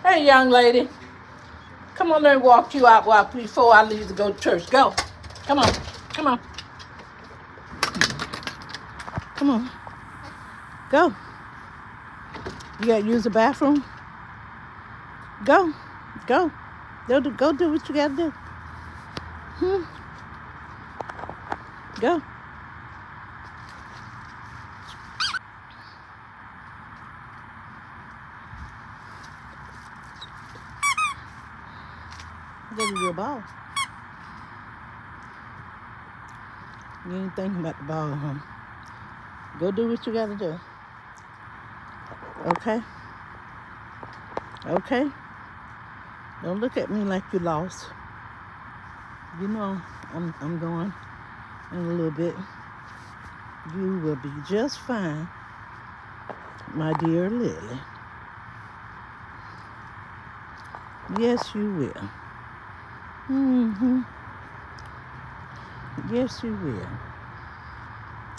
Hey, young lady. Come on, let me walk you out before I leave to go to church. Go. Come on. Come on. Come on. Go. You got to use the bathroom? Go. Go. Go do what you got to do. Go. Give you a ball. You ain't thinking about the ball, huh? Go do what you got to do. Okay? Okay? Don't look at me like you lost. You know I'm going in a little bit. You will be just fine, my dear Lily. Yes, you will. Mm-hmm. Yes, you will.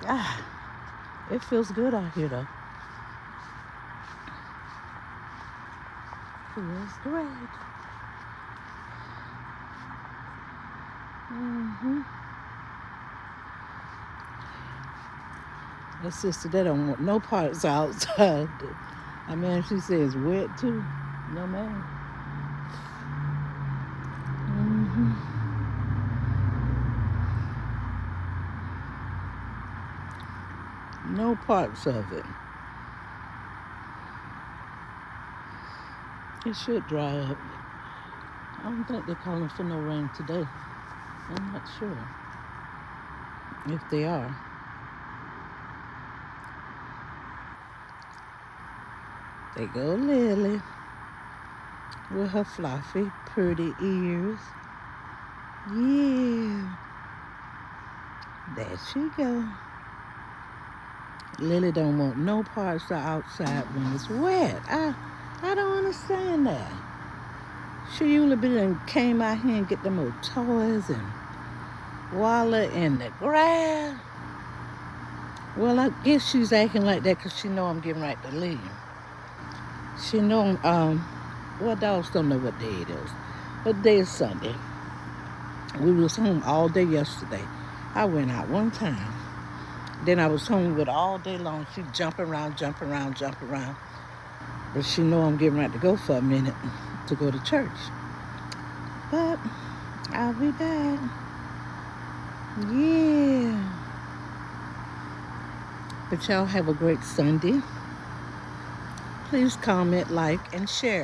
Ah, it feels good out here, though. Feels great. Mm-hmm. That sister, they don't want no parts outside. I mean, she says wet, too. No, man. Mm-hmm. No parts of it. It should dry up. I don't think they're calling for no rain today. I'm not sure if they are. There go Lily with her fluffy, pretty ears. Yeah. There she go. Lily don't want no parts of outside when it's wet. I don't understand that. She usually be done came out here and get them old toys and wallet in the grass. Well, I guess she's acting like that because she know I'm getting right to leave. She know well, dogs don't know what day it is. What day is Sunday? We was home all day yesterday. I went out one time. Then I was home with her all day long. She jump around. But she know I'm getting ready to go for a minute to go to church. But I'll be back. Yeah. But y'all have a great Sunday. Please comment, like, and share.